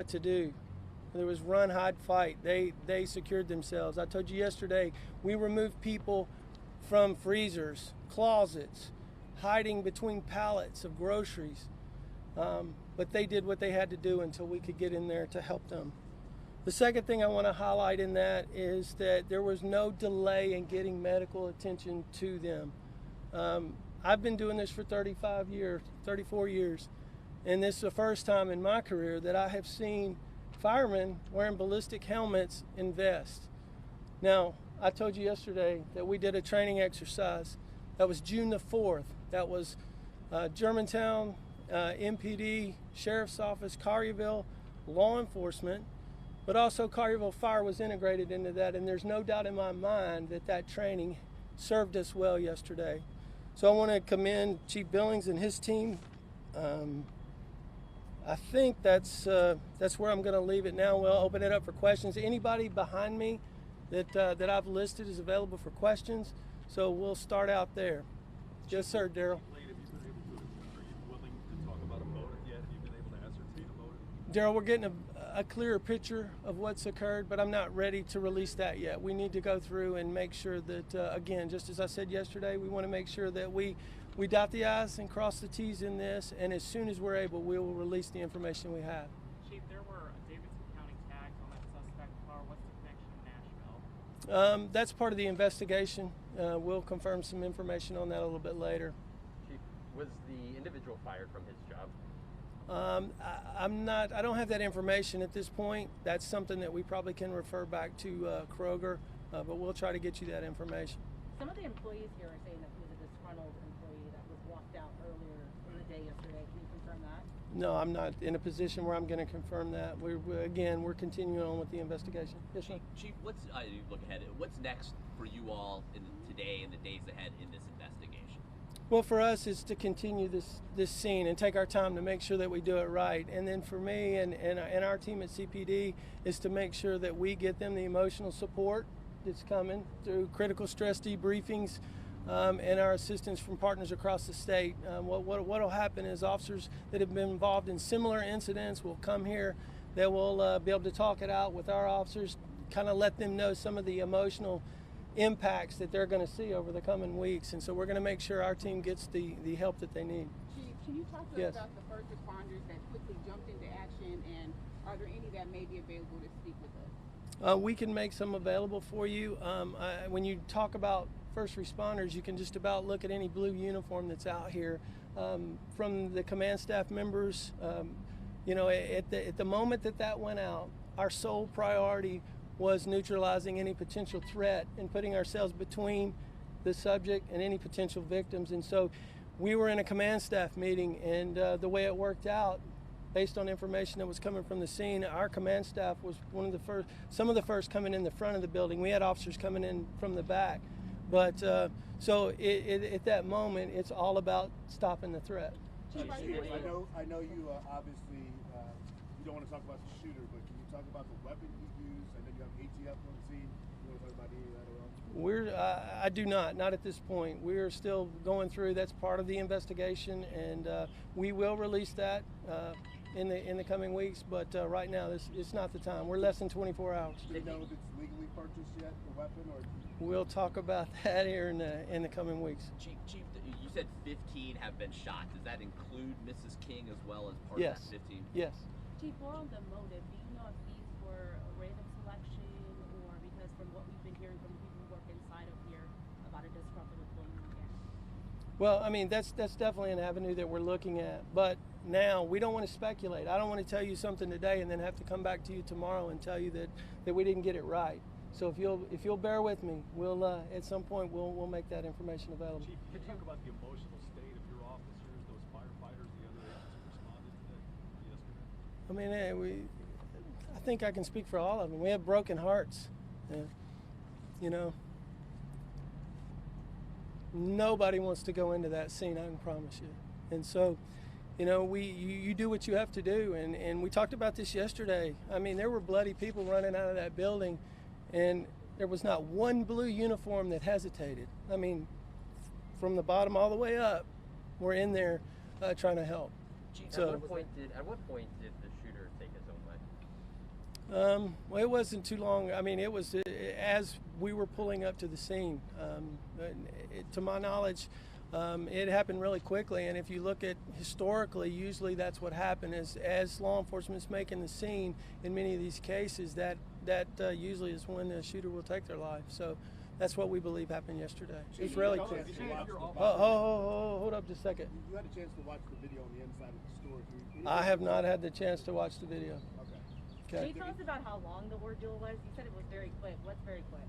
to do. There was run, hide, fight. They secured themselves. I told you yesterday, we removed people from freezers, closets, hiding between pallets of groceries. But they did what they had to do until we could get in there to help them. The second thing I want to highlight in that is that there was no delay in getting medical attention to them. I've been doing this for 34 years, and this is the first time in my career that I have seen firemen wearing ballistic helmets and vests. Now, I told you yesterday that we did a training exercise. That was June the 4th. That was Germantown, MPD, Sheriff's Office, Collierville, law enforcement, but also Collierville Fire was integrated into that, and there's no doubt in my mind that that training served us well yesterday. So I want to commend Chief Billings and his team. I think that's where I'm going to leave it now. We'll open it up for questions. Anybody behind me that I've listed is available for questions, so we'll start out there. Yes, sir, Daryl. Daryl, we're getting a clearer picture of what's occurred, but I'm not ready to release that yet. We need to go through and make sure that, again, just as I said yesterday, we want to make sure that we dot the I's and cross the T's in this, and as soon as we're able, we will release the information we have. Chief, there were Davidson County tags on that suspect car. What's the connection to Nashville? That's part of the investigation. We'll confirm some information on that a little bit later. Chief, was the individual fired from his job? I don't have that information at this point. That's something that we probably can refer back to Kroger, but we'll try to get you that information. Some of the employees here are saying that he was a disgruntled employee that was walked out earlier in the day yesterday. Can you confirm that? No, I'm not in a position where I'm going to confirm that. We're continuing on with the investigation. Yes, sir. Chief, you look ahead. What's next for you all today and the days ahead in this investigation? Well, for us, it's to continue this scene and take our time to make sure that we do it right. And then for me and our team at CPD is to make sure that we get them the emotional support that's coming through critical stress debriefings and our assistance from partners across the state. What will happen is officers that have been involved in similar incidents will come here. They will be able to talk it out with our officers, kind of let them know some of the emotional impacts that they're going to see over the coming weeks, and so we're going to make sure our team gets the help that they need. Chief, can you talk to us about the first responders that quickly jumped into action, and are there any that may be available to speak with us? We can make some available for you. When you talk about first responders, you can just about look at any blue uniform that's out here. From the command staff members, at the moment that went out, our sole priority was neutralizing any potential threat and putting ourselves between the subject and any potential victims. And so we were in a command staff meeting, and the way it worked out, based on information that was coming from the scene, our command staff was some of the first coming in the front of the building. We had officers coming in from the back. But so at that moment, it's all about stopping the threat. I know you obviously you don't want to talk about the shooter, but can you talk about the weapon he used? I know you have ATF on the scene. You want to talk about any of that at all? I do not at this point. We're still going through. That's part of the investigation, and we will release that in the coming weeks. But right now, it's not the time. We're less than 24 hours. Do you know if it's legally purchased yet, the weapon, or? We'll talk about that here in the coming weeks. Chief, you said 15 have been shot. Does that include Mrs. King as well as part Yes. of that 15? Yes. Chief, more on the motive. Do you know if these were a random selection, or because from what we've been hearing from the people who work inside of here about a disgruntled employee again? Well, I mean, that's definitely an avenue that we're looking at. But now we don't want to speculate. I don't want to tell you something today and then have to come back to you tomorrow and tell you that we didn't get it right. So if you'll bear with me, we'll at some point we'll make that information available. Chief, can you talk about the emotional state of your officers, those firefighters, the other agents who responded today, yesterday? I mean, I think I can speak for all of them. We have broken hearts. Nobody wants to go into that scene, I can promise you. And so, you do what you have to do. And we talked about this yesterday. I mean, there were bloody people running out of that building, and there was not one blue uniform that hesitated. I mean, from the bottom all the way up, we're in there trying to help. Chief, So, at what point did the shooter take his own life? Well, it wasn't too long. I mean, it was as we were pulling up to the scene. To my knowledge, it happened really quickly. And if you look at historically, usually that's what happened is as law enforcement's making the scene in many of these cases, that usually is when the shooter will take their life. So that's what we believe happened yesterday. It's really quick. Hold up just a second. You had a chance to watch the video on the inside of the store. I have not had the chance to watch the video. Can you tell us about how long the ordeal was? You said it was very quick. What's very quick?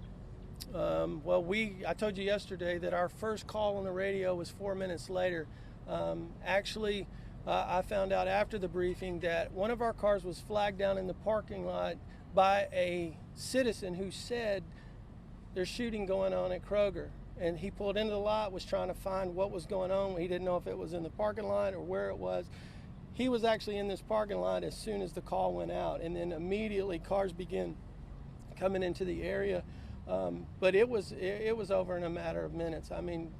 Well, I told you yesterday that our first call on the radio was 4 minutes later. Actually, I found out after the briefing that one of our cars was flagged down in the parking lot by a citizen who said there's shooting going on at Kroger. And he pulled into the lot, was trying to find what was going on. He didn't know if it was in the parking lot or where it was. He was actually in this parking lot as soon as the call went out, and then immediately cars began coming into the area. But it was over in a matter of minutes. I mean,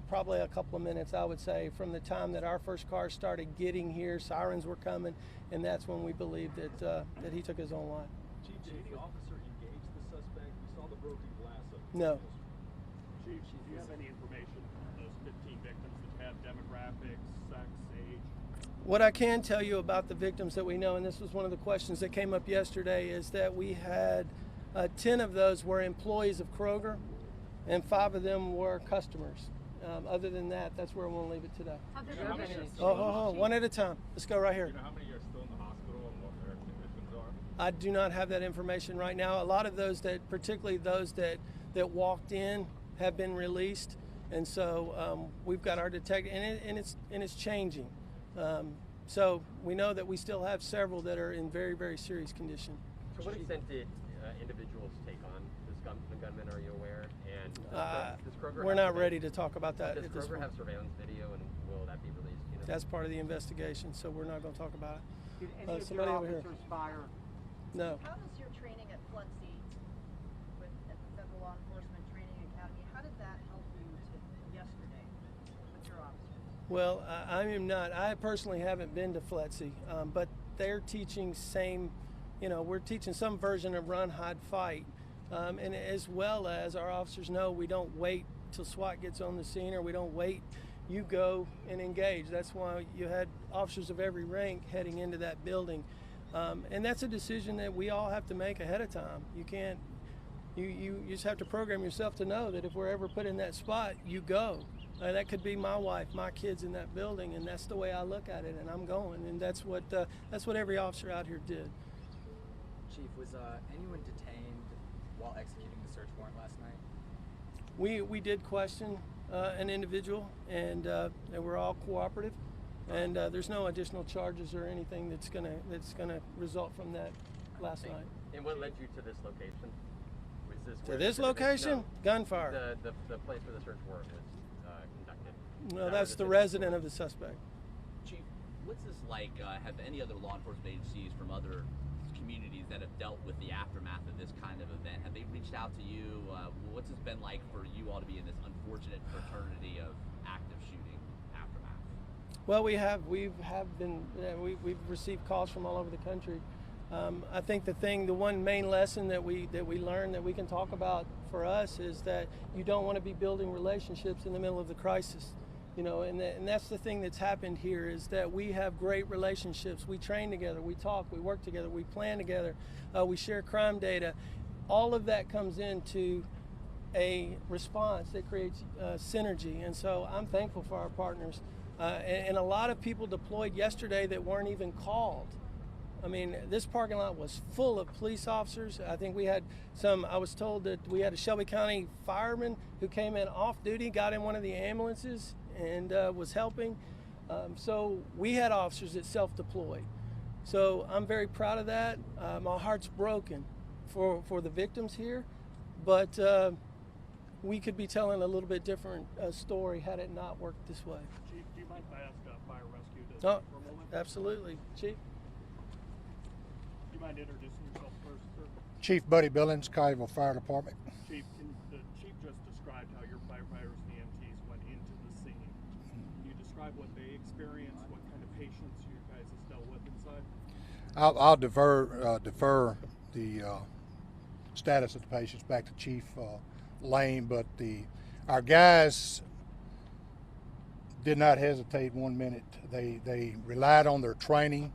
probably a couple of minutes, I would say, from the time that our first car started getting here. Sirens were coming, and that's when we believed that he took his own life. Chief, did any officer engage the suspect? We saw the broken glass of the No. Chief, do you have any information on those 15 victims that have demographics, sex, age? What I can tell you about the victims that we know, and this was one of the questions that came up yesterday, is that we had 10 of those were employees of Kroger, and 5 of them were customers. Other than that, that's where we'll leave it today. One at a time. Let's go right here. Do you know how many are still in the hospital and what their conditions are? I do not have that information right now. A lot of those particularly those that walked in, have been released, and so we've got our detective, and it's changing. So we know that we still have several that are in very, very serious condition. To what extent did individuals take on the gunman? Are you aware? And does Kroger we're not ready to talk about that. Does at this Kroger point. have surveillance video, and will that be released? You know? That's part of the investigation, so we're not going to talk about it. Did any of Somebody your over here. officers fire? No. How does your training at FLETC, at the Federal Law Enforcement Training Academy, how did that help you yesterday with your officers? Well, I am not. I personally haven't been to FLETC, but they're teaching we're teaching some version of run, hide, fight. And as well as our officers know, we don't wait till SWAT gets on the scene, or we don't wait. You go and engage. That's why you had officers of every rank heading into that building. And that's a decision that we all have to make ahead of time. You can't, you just have to program yourself to know that if we're ever put in that spot, you go. That could be my wife, my kids in that building, and that's the way I look at it, and I'm going. And that's what every officer out here did. Chief, was anyone detained while executing the search warrant last night? We did question an individual, and they were all cooperative, and there's no additional charges or anything that's gonna result from that last night. And what led you to this location? Was this To this location? Gunfire. The place where the search warrant was conducted. No, that's the resident of the suspect. Chief, what's this like? Have any other law enforcement agencies from other communities that have dealt with the aftermath of this kind of event, have they reached out to you? What's this been like for you all to be in this unfortunate fraternity of active shooting aftermath? Well, we've received calls from all over the country. I think the one main lesson that we learned that we can talk about for us is that you don't want to be building relationships in the middle of the crisis. And that's the thing that's happened here, is that we have great relationships. We train together, we talk, we work together, we plan together, we share crime data. All of that comes into a response that creates synergy. And so I'm thankful for our partners. And a lot of people deployed yesterday that weren't even called. I mean, this parking lot was full of police officers. I think we had I was told that we had a Shelby County fireman who came in off duty, got in one of the ambulances, and was helping. So we had officers that self-deployed. So I'm very proud of that. My heart's broken for the victims here, but we could be telling a little bit different story had it not worked this way. Chief, do you mind if I ask Fire Rescue to Oh, for a moment? absolutely. Chief? Do you mind introducing yourself first, sir? Chief Buddy Billings, Collierville Fire Department. Chief, the chief just described how your firefighters and EMTs went into the scene. Can you describe what they experienced, what kind of patients you guys have dealt with inside? I'll defer the status of the patients back to Chief Lane, but our guys did not hesitate 1 minute. They relied on their training.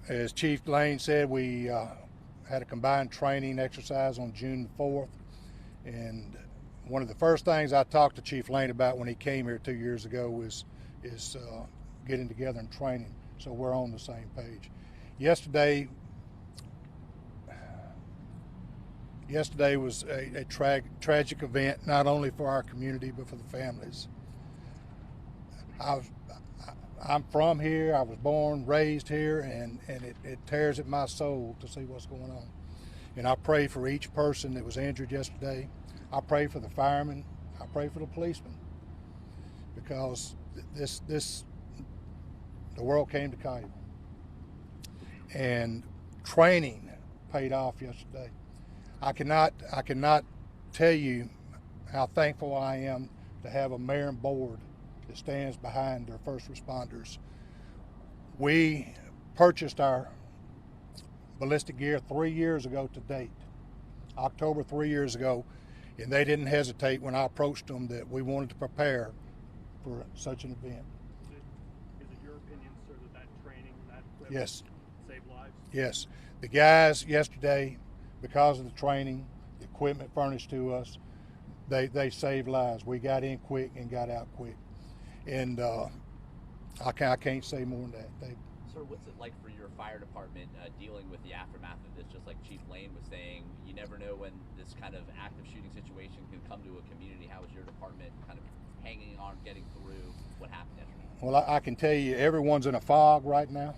As Chief Lane said, we had a combined training exercise on June 4th, and one of the first things I talked to Chief Lane about when he came here 2 years ago is getting together and training, so we're on the same page. Yesterday was a tragic event, not only for our community but for the families. I'm from here. I was born, raised here, and it tears at my soul to see what's going on. And I pray for each person that was injured yesterday. I pray for the firemen. I pray for the policemen, because the world came to Collierville, and training paid off yesterday. I cannot tell you how thankful I am to have a mayor and board that stands behind their first responders. We purchased our ballistic gear 3 years ago to date, October 3 years ago, and they didn't hesitate when I approached them that we wanted to prepare for such an event. Is it your opinion, sir, that training, that equipment Yes. saved lives? Yes. The guys yesterday, because of the training, the equipment furnished to us, they saved lives. We got in quick and got out quick. And I can't say more than that. Sir, what's it like for your fire department dealing with the aftermath of this? Just like Chief Lane was saying, you never know when this kind of active shooting situation can come to a community. How is your department kind of hanging on, getting through what happened yesterday? Well, I can tell you everyone's in a fog right now.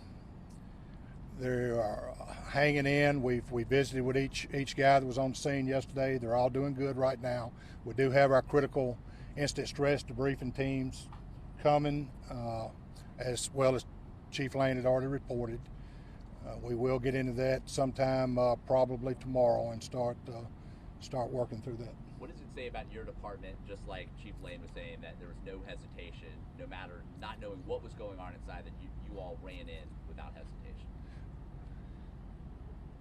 They are hanging in. We visited with each guy that was on the scene yesterday. They're all doing good right now. We do have our critical instant stress debriefing teams coming, as well as Chief Lane had already reported. We will get into that sometime probably tomorrow and start working through that. What does it say about your department, just like Chief Lane was saying, that there was no hesitation, no matter not knowing what was going on inside, that you all ran in without hesitation?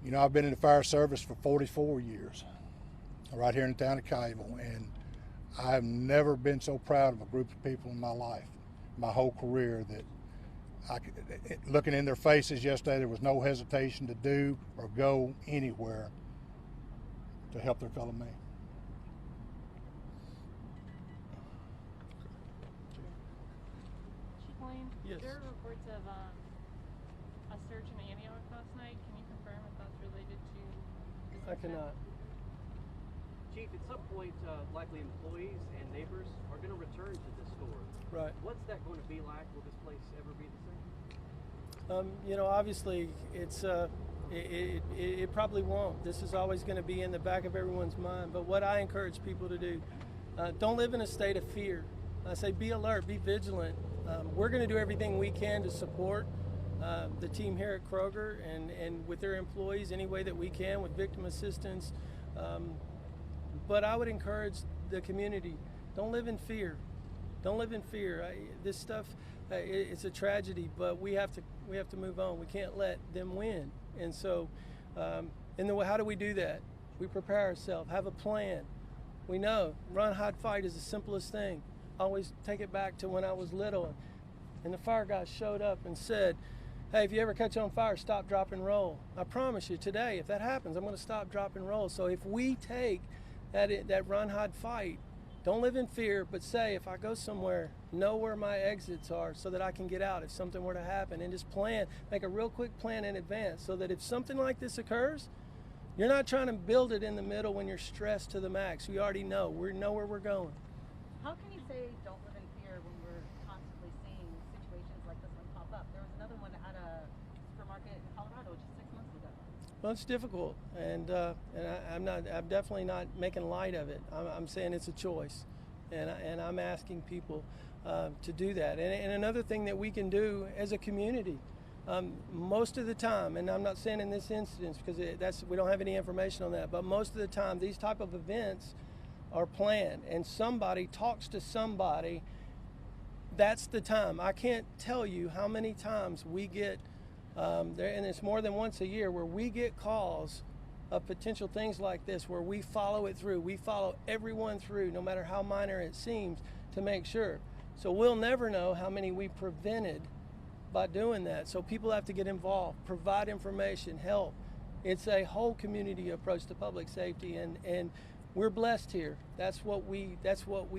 You know, I've been in the fire service for 44 years, right here in the town of Collierville, and I've never been so proud of a group of people in my life, my whole career, that looking in their faces yesterday, there was no hesitation to do or go anywhere to help their fellow man. Chief Lane, Yes. there are reports of a search in Antioch last night. Can you confirm if that's related to this I incident? cannot. Chief, at some point, likely employees and neighbors are going to return to this store. Right. What's that going to be like? Will this place ever be the same? You know, obviously, it probably won't. This is always going to be in the back of everyone's mind. But what I encourage people to do, don't live in a state of fear. I say be alert, be vigilant. We're going to do everything we can to support the team here at Kroger and with their employees any way that we can with victim assistance. But I would encourage the community, don't live in fear. Don't live in fear. This stuff, it's a tragedy, but we have to move on. We can't let them win. And so, how do we do that? We prepare ourselves, have a plan. We know run, hide, fight is the simplest thing. I always take it back to when I was little, and the fire guy showed up and said, "Hey, if you ever catch on fire, stop, drop, and roll." I promise you, today, if that happens, I'm going to stop, drop, and roll. So if we take that run, hide, fight. Don't live in fear, but say, if I go somewhere, know where my exits are so that I can get out if something were to happen, and just plan, make a real quick plan in advance so that if something like this occurs, you're not trying to build it in the middle when you're stressed to the max. We already know. We know where we're going. How can you say don't live in fear when we're constantly seeing situations like this one pop up? There was another one at a supermarket in Colorado just 6 months ago. Well, it's difficult, and I'm definitely not making light of it. I'm saying it's a choice, and I'm asking people to do that. And another thing that we can do as a community, most of the time, and I'm not saying in this instance because we don't have any information on that, but most of the time these type of events are planned, and somebody talks to somebody. That's the time. I can't tell you how many times we get And it's more than once a year where we get calls of potential things like this, where we follow it through. We follow everyone through, no matter how minor it seems, to make sure. So we'll never know how many we prevented by doing that. So people have to get involved, provide information, help. It's a whole community approach to public safety, and we're blessed here. That's what we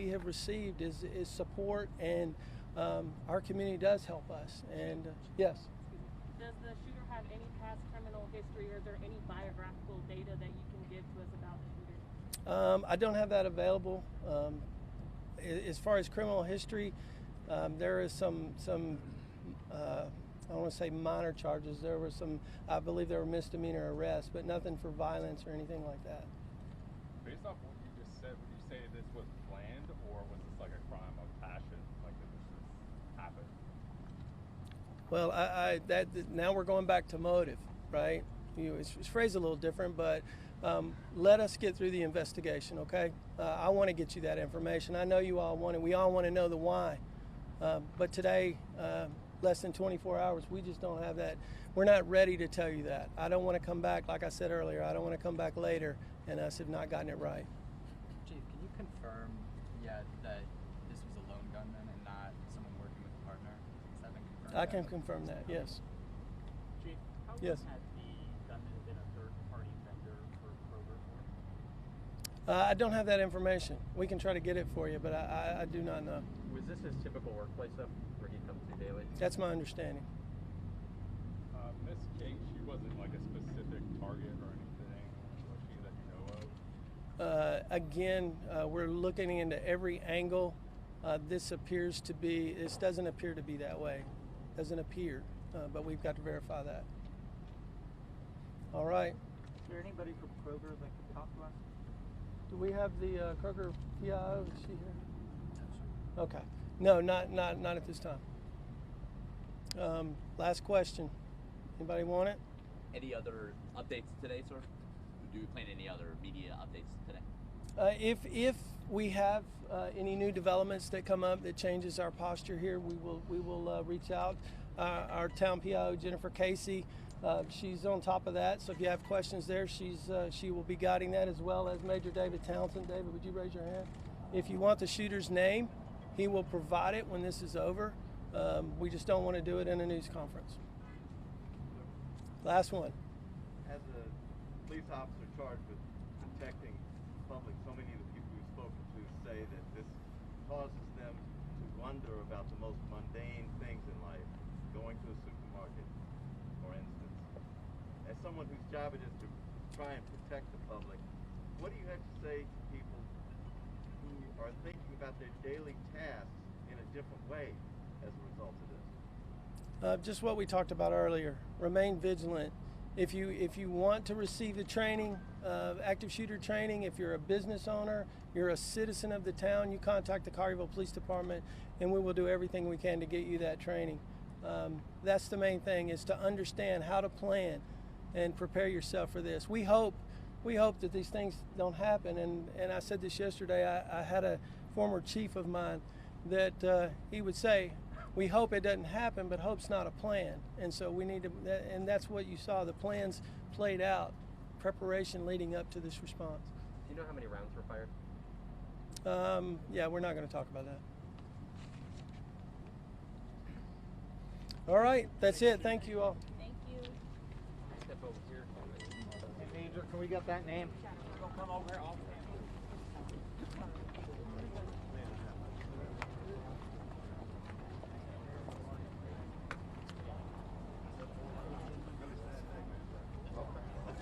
have received is support, and our community does help us. And yes. Does the shooter have any past criminal history, or is there any biographical data that you can give to us about the shooter? I don't have that available. As far as criminal history, there is some I don't want to say minor charges. There were some, I believe there were misdemeanor arrests, but nothing for violence or anything like that. Based off what you just said, would you say this was planned, or was this like a crime of passion, like that this just happened? Well, now we're going back to motive, right? It's phrased a little different, but let us get through the investigation, okay? I want to get you that information. I know you all want it. We all want to know the why. But today, less than 24 hours, we just don't have that. We're not ready to tell you that. I don't want to come back, like I said earlier, I don't want to come back later and us have not gotten it right. Chief, can you confirm yet that this was a lone gunman and not someone working with a partner? Has that been confirmed? I can confirm that, yes. Chief, how Yes. long has the gunman been a third-party vendor for Kroger for? I don't have that information. We can try to get it for you, but I do not know. Was this his typical workplace though, where he'd come to daily? That's my understanding. Miss King, she wasn't like a specific target or anything, was she, that you know of? Again, we're looking into every angle. This doesn't appear to be that way. Doesn't appear, but we've got to verify that. All right. Is there anybody from Kroger that can talk to us? Do we have the Kroger PIO? Is she here? Okay. No, not at this time. Last question. Anybody want it? Any other updates today, sir? Do we plan any other media updates today? If we have any new developments that come up that changes our posture here, we will reach out. Our town PIO, Jennifer Casey, she's on top of that. So if you have questions there, she will be guiding that, as well as Major David Townsend. David, would you raise your hand? If you want the shooter's name, he will provide it when this is over. We just don't want to do it in a news conference. Last one. As a police officer charged with protecting the public, so many of the people we've spoken to say that this causes them to wonder about the most mundane things in life, going to a supermarket, for instance. As someone whose job it is to try and protect the public, what do you have to say to people who are thinking about their daily tasks in a different way as a result of this? Just what we talked about earlier. Remain vigilant. If you want to receive the training, active shooter training, if you're a business owner, you're a citizen of the town, you contact the Collierville Police Department, and we will do everything we can to get you that training. That's the main thing, is to understand how to plan and prepare yourself for this. We hope that these things don't happen. And I said this yesterday. I had a former chief of mine that he would say, we hope it doesn't happen, but hope's not a plan. And so we need to, and that's what you saw. The plans played out, preparation leading up to this response. Do you know how many rounds were fired? Yeah, we're not going to talk about that. All right, that's it. Thank you all. Thank you. Step over here. Hey, Major, can we get that name? Don't come over here.